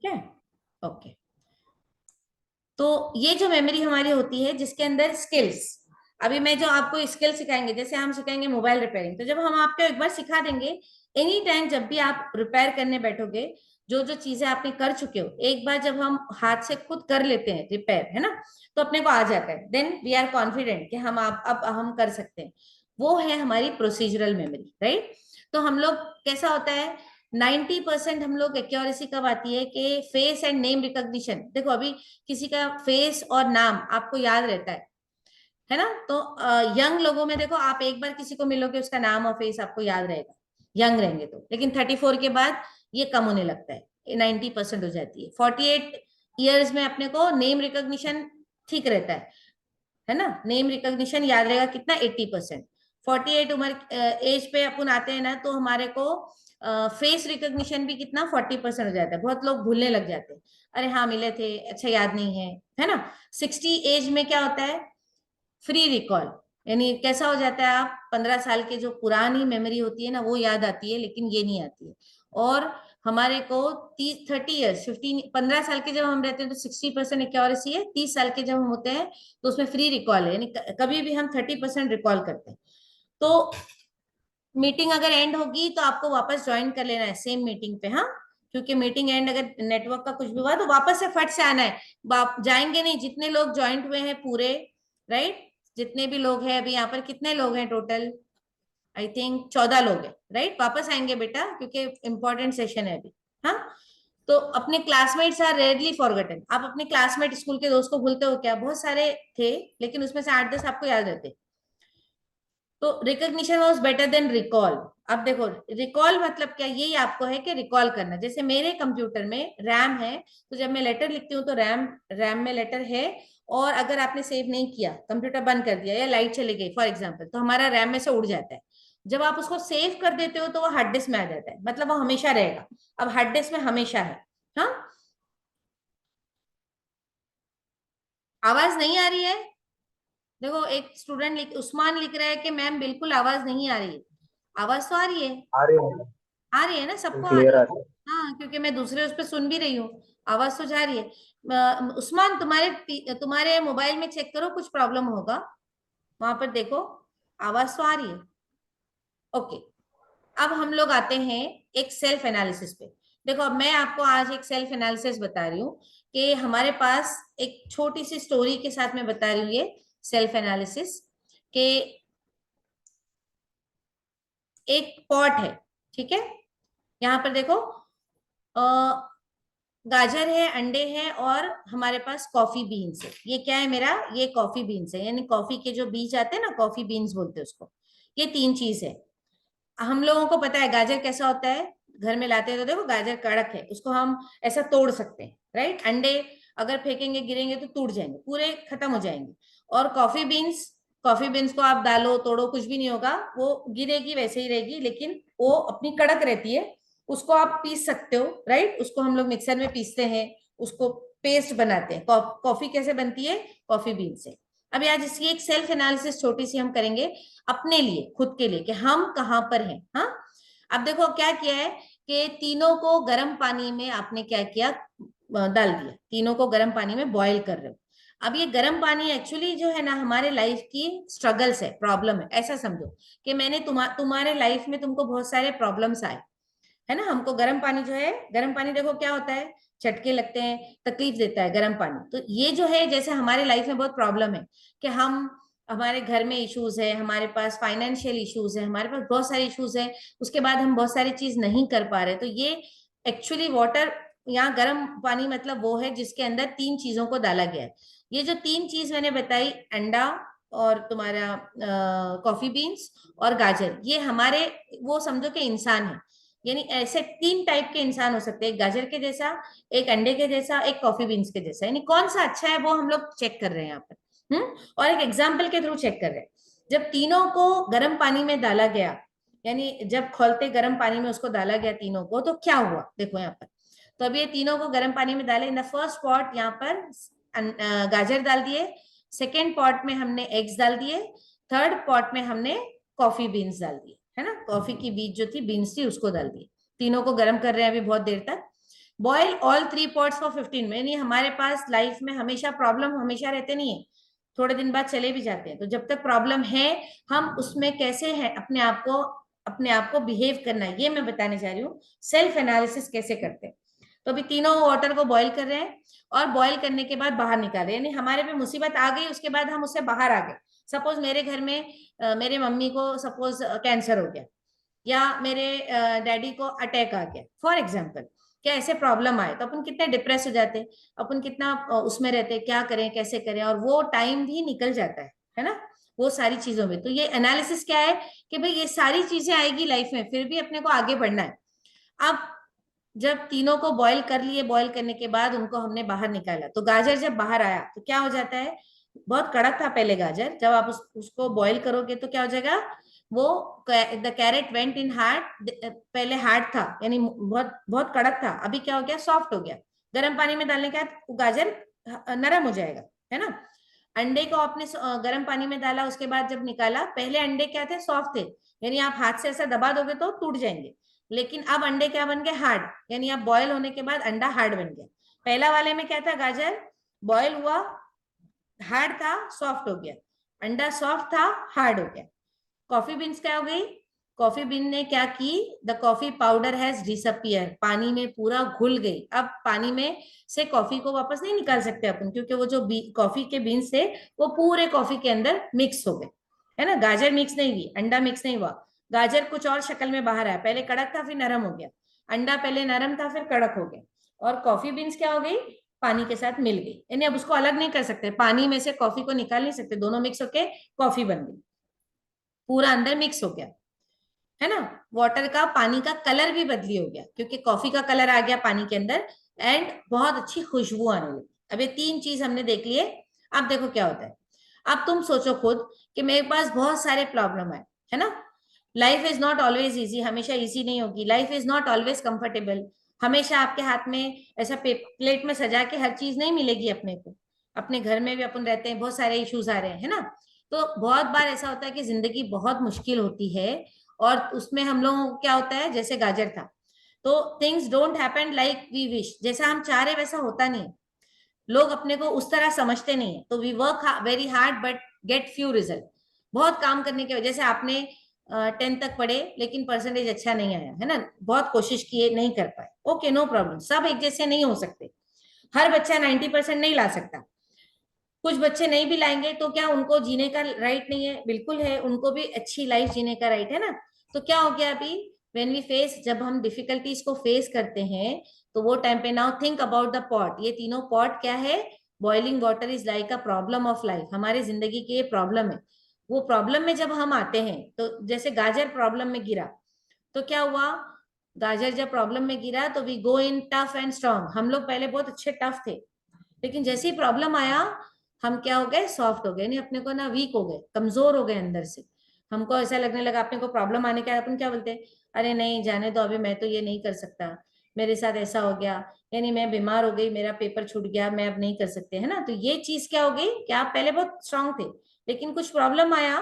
ठीक है, ओके। तो ये जो मेमोरी हमारी होती है जिसके अंदर स्किल्स, अभी मैं जो आपको स्किल सिखाएंगे, जैसे हम सिखाएंगे मोबाइल रिपेयरिंग, तो जब हम आपको एक बार सिखा देंगे, एनी टाइम जब भी आप रिपेयर करने बैठोगे, जो जो चीजें आपने कर चुके हो, एक बार जब हम हाथ से खुद कर लेते हैं रिपेयर, है ना, तो अपने को आ जाता है, देन वी आर कॉन्फिडेंट कि हम आप अब हम कर सकते हैं। वो है हमारी प्रोसीजरल मेमोरी, राइट। तो हम लोग कैसा होता है, 90% हम लोग एक्यूरेसी कब आती है कि फेस एंड नेम रिकॉग्निशन। देखो अभी किसी का फेस और नाम आपको याद रहता है ना, तो यंग लोगों में देखो, आप एक बार किसी को मिलोगे उसका नाम और फेस आपको याद रहेगा, यंग रहेंगे तो। लेकिन 34 के बाद ये कम होने लगता है, 90% हो जाती है। 48 ईयर्स में अपने को नेम रिकॉग्निशन ठीक रहता है ना, नेम रिकॉग्निशन याद रहेगा कितना, 80%। 48 उम्र एज पे अपन आते हैं ना, तो हमारे को फेस रिकॉग्निशन भी कितना, 40% हो जाता है। बहुत लोग भूलने लग जाते हैं, अरे हाँ मिले थे, अच्छा याद नहीं है ना। 60 एज में क्या होता है, फ्री रिकॉल, यानी कैसा हो जाता है, आप 15 साल के जो पुरानी मेमोरी होती है ना वो याद आती है, लेकिन ये नहीं आती है। और हमारे को 30 ईयर्स 15 साल के जब हम रहते हैं तो 60% एक्यूरेसी है, 30 साल के जब हम होते हैं तो उसमें फ्री रिकॉल है, यानी कभी भी हम 30% रिकॉल करते हैं। तो मीटिंग अगर एंड होगी तो आपको वापस ज्वाइन कर लेना है सेम मीटिंग पे, हाँ, क्योंकि मीटिंग एंड अगर नेटवर्क का कुछ भी हुआ तो वापस से फट से आना है। जाएंगे नहीं, जितने लोग ज्वाइंट हुए हैं पूरे, राइट, जितने भी लोग हैं अभी यहाँ पर, कितने लोग हैं टोटल, आई थिंक 14 लोग हैं, राइट, वापस आएंगे बेटा क्योंकि इंपॉर्टेंट सेशन है अभी। हाँ, तो अपने क्लासमेट्स आर रेयरली फॉरगेटन। आप अपने क्लासमेट स्कूल के दोस्त को भूलते हो क्या, बहुत सारे थे लेकिन उसमें से 8-10 आपको याद रहते। तो recognition was better than recall. अब देखो रिकॉल मतलब क्या, यही आपको है कि रिकॉल करना। जैसे मेरे कंप्यूटर में रैम है, तो जब मैं लेटर लिखती हूँ तो रैम रैम में लेटर है, और अगर आपने सेव नहीं किया, कंप्यूटर बंद कर दिया या लाइट चली गई फॉर एग्जाम्पल, तो हमारा रैम में से उड़ जाता है। जब आप उसको सेव कर देते हो तो वो हार्ड डिस्क में आ जाता है, मतलब वो हमेशा रहेगा। अब हार्ड डिस्क में हमेशा है। हाँ, आवाज नहीं आ रही है। देखो एक स्टूडेंट उस्मान लिख रहा है कि मैम बिल्कुल आवाज नहीं आ रही है। आवाज तो आ रही है, आ रही है। आ रही है ना, सबको आ क्लियर रही आ है। रही है। हाँ, क्योंकि मैं दूसरे उस पर सुन भी रही हूँ, आवाज तो जा रही है। उस्मान तुम्हारे तुम्हारे मोबाइल में चेक करो, कुछ प्रॉब्लम होगा, वहां पर देखो, आवाज तो आ रही है। ओके, अब हम लोग आते हैं एक सेल्फ एनालिसिस पे। देखो अब मैं आपको आज एक सेल्फ एनालिसिस बता रही हूँ कि हमारे पास एक छोटी सी स्टोरी के साथ मैं बता रही हूँ ये सेल्फ एनालिसिस के। एक पॉट है, ठीक है, यहाँ पर देखो, गाजर है, अंडे हैं, और हमारे पास कॉफी बीन्स है। ये क्या है मेरा, ये कॉफी बीन्स है, यानी कॉफी के जो बीज आते हैं ना, कॉफी बीन्स बोलते हैं उसको। ये तीन चीज है। हम लोगों को पता है गाजर कैसा होता है, घर में लाते हैं तो देखो गाजर कड़क है, उसको हम ऐसा तोड़ सकते हैं, राइट। अंडे अगर फेंकेंगे गिरेंगे तो टूट जाएंगे, पूरे खत्म हो जाएंगे। और कॉफी बीन्स को आप डालो तोड़ो कुछ भी नहीं होगा, वो गिरेगी वैसे ही रहेगी, लेकिन वो अपनी कड़क रहती है। उसको आप पीस सकते हो, राइट, उसको हम लोग मिक्सर में पीसते हैं, उसको पेस्ट बनाते हैं। कॉफी कैसे बनती है, कॉफी बीन से। अब आज इसकी एक सेल्फ एनालिसिस छोटी सी हम करेंगे अपने लिए, खुद के लिए, कि हम कहाँ पर हैं। हाँ, अब देखो क्या किया है कि तीनों को गर्म पानी में आपने क्या किया, डाल दिया, तीनों को गर्म पानी में बॉईल कर रहे हो। अब ये गर्म पानी एक्चुअली जो है ना हमारे लाइफ की स्ट्रगल्स है, प्रॉब्लम है, ऐसा समझो कि मैंने तुम्हारे लाइफ में तुमको बहुत सारे प्रॉब्लम्स आए, है ना। हमको गर्म पानी जो है, गर्म पानी देखो क्या होता है, झटके लगते हैं, तकलीफ देता है गर्म पानी। तो ये जो है, जैसे हमारे लाइफ में बहुत प्रॉब्लम है कि हमारे घर में इश्यूज है, हमारे पास फाइनेंशियल इश्यूज है, हमारे पास बहुत सारे इश्यूज है, उसके बाद हम बहुत सारी चीज नहीं कर पा रहे। तो ये एक्चुअली वाटर, यहाँ गर्म पानी मतलब वो है जिसके अंदर तीन चीजों को डाला गया है। ये जो तीन चीज मैंने बताई, अंडा और तुम्हारा कॉफी बीन्स और गाजर, ये हमारे, वो समझो कि इंसान है। यानी ऐसे तीन टाइप के इंसान हो सकते हैं, एक गाजर के जैसा, एक अंडे के जैसा, एक कॉफी बीन्स के जैसा। यानी कौन सा अच्छा है वो हम लोग चेक कर रहे हैं यहाँ पर। और एक एग्जाम्पल के थ्रू चेक कर रहे हैं। जब तीनों को गर्म पानी में डाला गया, यानी जब खोलते गर्म पानी में उसको डाला गया तीनों को, तो क्या हुआ देखो यहाँ पर। तो अब ये तीनों को गर्म पानी में डाले, इन द फर्स्ट पॉट यहाँ पर गाजर डाल दिए, सेकेंड पॉट में हमने एग्स डाल दिए, थर्ड पॉट में हमने कॉफी बीन्स डाल दिए, है ना, कॉफी की बीज जो थी, बीन्स थी, उसको डाल दिए। तीनों को गर्म कर रहे हैं अभी बहुत देर तक। Boil all 3 pots for 15 minute, यानी हमारे पास लाइफ में हमेशा प्रॉब्लम हमेशा रहते नहीं है, थोड़े दिन बाद चले भी जाते हैं। तो जब तक प्रॉब्लम है, हम उसमें कैसे हैं अपने आप को बिहेव करना है, ये मैं बताने जा रही हूँ, सेल्फ एनालिसिस कैसे करते हैं। तो अभी तीनों वाटर को बॉईल कर रहे हैं, और बॉईल करने के बाद बाहर निकाल रहे हैं, यानी हमारे पे मुसीबत आ गई, उसके बाद हम उससे बाहर आ गए। सपोज मेरे घर में मेरे मम्मी को सपोज कैंसर हो गया, या मेरे डैडी को अटैक आ गया फॉर एग्जाम्पल, क्या ऐसे प्रॉब्लम आए तो अपन कितने डिप्रेस हो जाते, अपन कितना उसमें रहते, क्या करें कैसे करें, और वो टाइम भी निकल जाता है ना, वो सारी चीजों में। तो ये एनालिसिस क्या है कि भाई ये सारी चीजें आएगी लाइफ में, फिर भी अपने को आगे बढ़ना है। अब जब तीनों को बॉईल कर लिए, बॉईल करने के बाद उनको हमने बाहर निकाला, तो गाजर जब बाहर आया तो क्या हो जाता है, बहुत कड़क था पहले गाजर, जब आप उसको बॉईल करोगे तो क्या हो जाएगा, वो the carat went in hard, पहले हार्ड था यानी बहुत बहुत कड़क था, अभी क्या हो गया, सॉफ्ट हो गया। गर्म पानी में डालने के बाद गाजर नरम हो जाएगा, है ना। अंडे को आपने गर्म पानी में डाला, उसके बाद जब निकाला, पहले अंडे क्या थे, सॉफ्ट थे, यानी आप हाथ से ऐसा दबा दोगे तो टूट जाएंगे। लेकिन अब अंडे क्या बन गए, हार्ड, यानी आप बॉयल होने के बाद अंडा हार्ड बन गया। पहला वाले में क्या था, गाजर बॉयल हुआ, हार्ड था, सॉफ्ट हो गया, अंडा सॉफ्ट था, हार्ड हो गया। कॉफी बीन्स क्या हो गई, कॉफी बीन ने क्या की, the coffee powder has disappear, पानी में पूरा घुल गई। अब पानी में से कॉफी को वापस नहीं निकाल सकते अपन, क्योंकि वो जो कॉफी के बीन्स थे वो पूरे कॉफी के अंदर मिक्स हो गए, है ना। गाजर मिक्स नहीं हुई, अंडा मिक्स नहीं हुआ, गाजर कुछ और शक्ल में बाहर आया, पहले कड़क था फिर नरम हो गया, अंडा पहले नरम था फिर कड़क हो गया, और कॉफी बीन्स क्या हो गई, पानी के साथ मिल गई, यानी अब उसको अलग नहीं कर सकते, पानी में से कॉफी को निकाल नहीं सकते, दोनों मिक्स होके कॉफी बन गई, पूरा अंदर मिक्स हो गया, है ना। वाटर का, पानी का कलर भी बदली हो गया, क्योंकि कॉफी का कलर आ गया पानी के अंदर, एंड बहुत अच्छी खुशबू आने लगी। अब ये तीन चीज हमने देख लिए। अब देखो क्या होता है, अब तुम सोचो खुद कि मेरे पास बहुत सारे प्रॉब्लम है ना। Life is not always easy, हमेशा इजी नहीं होगी, life is not always comfortable, हमेशा आपके हाथ में ऐसा प्लेट में सजा के हर चीज नहीं मिलेगी अपने को। अपने घर में भी अपन रहते हैं, बहुत सारे इश्यूज आ रहे हैं, है ना। तो बहुत बार ऐसा होता है कि जिंदगी बहुत मुश्किल होती है, और उसमें हम लोगों को क्या होता है, जैसे गाजर था, तो things don't happen like we wish, जैसा हम चाह रहे वैसा होता नहीं है, लोग अपने को उस तरह समझते नहीं है, तो we work very hard but get few result. बहुत काम करने की वजह से आपने 10 तक पढ़े लेकिन परसेंटेज अच्छा नहीं आया, है ना, बहुत कोशिश किए नहीं कर पाए, ओके नो प्रॉब्लम, सब एक जैसे नहीं हो सकते, हर बच्चा 90% नहीं ला सकता, कुछ बच्चे नहीं भी लाएंगे तो क्या उनको जीने का राइट नहीं है, बिल्कुल है, उनको भी अच्छी लाइफ जीने का राइट है ना। तो क्या हो गया अभी, व्हेन वी फेस, जब हम डिफिकल्टीज को फेस करते हैं, तो वो टाइम पे, now think about the pot, ये तीनों पॉट क्या है, boiling water is like a problem of life, हमारे जिंदगी की ये प्रॉब्लम है। वो प्रॉब्लम में जब हम आते हैं, तो जैसे गाजर प्रॉब्लम में गिरा, तो क्या हुआ, गाजर जब प्रॉब्लम में गिरा तो we go in tough and strong, हम लोग पहले बहुत अच्छे टफ थे, लेकिन जैसे ही प्रॉब्लम आया, हम क्या हो गए, सॉफ्ट हो गए, नहीं अपने को ना, वीक हो गए, कमजोर हो गए अंदर से। हमको ऐसा लगने लगा, अपने को प्रॉब्लम आने के बाद अपन क्या बोलते हैं, अरे नहीं जाने दो, अभी मैं तो ये नहीं कर सकता, मेरे साथ ऐसा हो गया, यानी मैं बीमार हो गई, मेरा पेपर छूट गया, मैं अब नहीं कर सकते, है ना। तो ये चीज क्या हो गई कि आप पहले बहुत स्ट्रांग थे, लेकिन कुछ प्रॉब्लम आया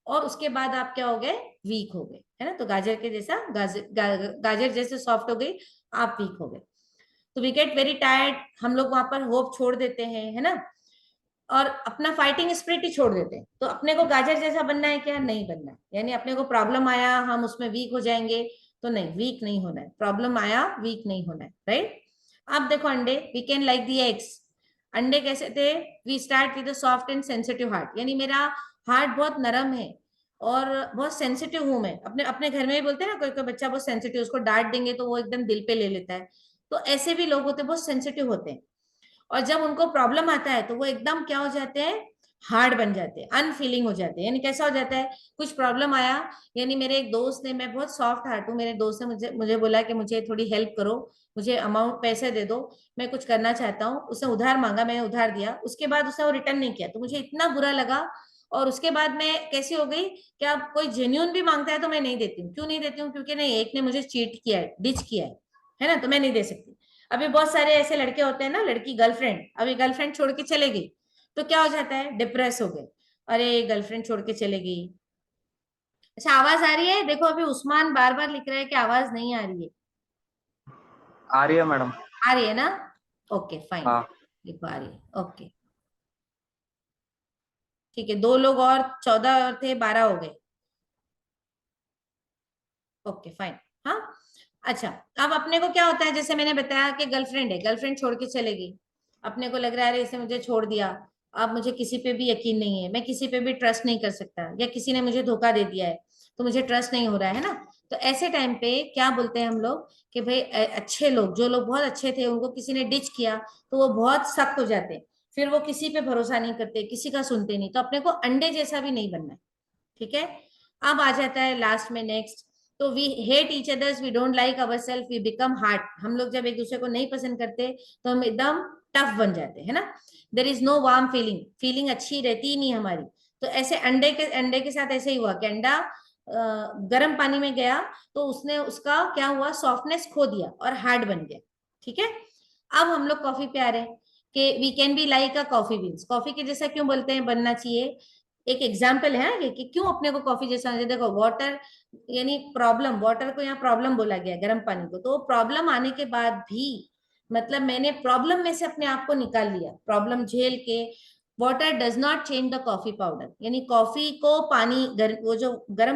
और उसके बाद आप क्या हो गए, वीक हो गए, है ना। तो गाजर के जैसा, गाजर जैसे सॉफ्ट हो गई, आप वीक हो गए, तो वी गेट वेरी टायर्ड, हम लोग वहां पर होप छोड़ देते हैं, है ना, और अपना फाइटिंग स्पिरिट ही छोड़ देते हैं। तो अपने को गाजर जैसा बनना है क्या, नहीं बनना है, यानी अपने को प्रॉब्लम आया हम उसमें वीक हो जाएंगे, तो नहीं, वीक नहीं होना है, प्रॉब्लम आया वीक नहीं होना है, राइट। अब देखो अंडे, we can like the eggs, अंडे कैसे थे, we start with soft and sensitive heart, यानी मेरा हार्ट बहुत नरम है और बहुत सेंसिटिव हूं मैं, अपने अपने घर में भी बोलते हैं ना, कोई कोई बच्चा बहुत सेंसिटिव, उसको डांट देंगे तो वो एकदम दिल पे ले लेता है, तो ऐसे भी लोग होते हैं, बहुत सेंसिटिव होते हैं, और जब उनको प्रॉब्लम आता है तो वो एकदम क्या हो जाते हैं, हार्ड बन जाते हैं, अनफीलिंग हो जाते हैं, यानी कैसा हो जाता है, कुछ प्रॉब्लम आया, यानी मेरे एक दोस्त ने, मैं बहुत सॉफ्ट हार्ट हूँ, मेरे दोस्त ने मुझे मुझे बोला कि मुझे थोड़ी हेल्प करो, मुझे अमाउंट पैसे दे दो, मैं कुछ करना चाहता हूँ, उसने उधार मांगा, मैंने उधार दिया, उसके बाद उसने वो रिटर्न नहीं किया, तो मुझे इतना बुरा लगा, और उसके बाद मैं कैसी हो गई कि अब कोई जेन्यून भी मांगता है तो मैं नहीं देती हूँ, क्यों नहीं देती हूँ, क्योंकि नहीं, एक ने मुझे चीट किया है, डिच किया है ना, तो मैं नहीं दे सकती। अभी बहुत सारे ऐसे लड़के होते हैं ना, लड़की गर्लफ्रेंड, अभी गर्लफ्रेंड छोड़ के चले गई, तो क्या हो जाता है, डिप्रेस हो गए, अरे गर्लफ्रेंड छोड़ के चले गई। अच्छा आवाज आ रही है, देखो अभी उस्मान बार बार लिख रहा है कि आवाज नहीं आ रही है। आ रही है मैडम। आ रही है ना? ओके फाइन, हाँ। देखो आ रही है, ओके ठीक है। 2 लोग और, 14 थे, 12 हो गए। Okay fine. हाँ, अच्छा। अब अपने को क्या होता है, जैसे मैंने बताया कि गर्लफ्रेंड है, गर्लफ्रेंड छोड़ के चलेगी, अपने को लग रहा है अरे इसने मुझे छोड़ दिया, अब मुझे किसी पे भी यकीन नहीं है, मैं किसी पे भी ट्रस्ट नहीं कर सकता, या किसी ने मुझे धोखा दे दिया है, तो मुझे ट्रस्ट नहीं हो रहा है ना। तो ऐसे टाइम पे क्या बोलते हैं हम लोग कि भाई अच्छे लोग, जो लोग बहुत अच्छे थे उनको किसी ने डिच किया, तो वो बहुत सख्त हो जाते हैं, फिर वो किसी पे भरोसा नहीं करते, किसी का सुनते नहीं। तो अपने को अंडे जैसा भी नहीं बनना है, ठीक है। अब आ जाता है लास्ट में नेक्स्ट, तो we hate each others, we don't like our self, we become hard. हम लोग जब एक दूसरे को नहीं पसंद करते तो हम एकदम टफ बन जाते हैं, है ना। There is no warm feeling, feeling अच्छी रहती ही नहीं हमारी। तो ऐसे अंडे के साथ ऐसे ही हुआ कि अंडा गर्म पानी में गया, तो उसने उसका क्या हुआ, सॉफ्टनेस खो दिया और हार्ड बन गया, ठीक है। अब हम लोग कॉफी पे आ रहे हैं कि we can be like a coffee beans, coffee के जैसा क्यों बोलते हैं बनना चाहिए। एक एग्जाम्पल है ये कि क्यों अपने को कॉफी जैसा होना चाहिए। देखो वाटर, यानी प्रॉब्लम, वाटर को यहाँ प्रॉब्लम बोला गया गर्म पानी को, तो प्रॉब्लम आने के बाद भी, मतलब मैंने प्रॉब्लम में से अपने आप को निकाल लिया, प्रॉब्लम झेल के। Water does not change the coffee powder, यानी कॉफी को पानी वो जो गर्म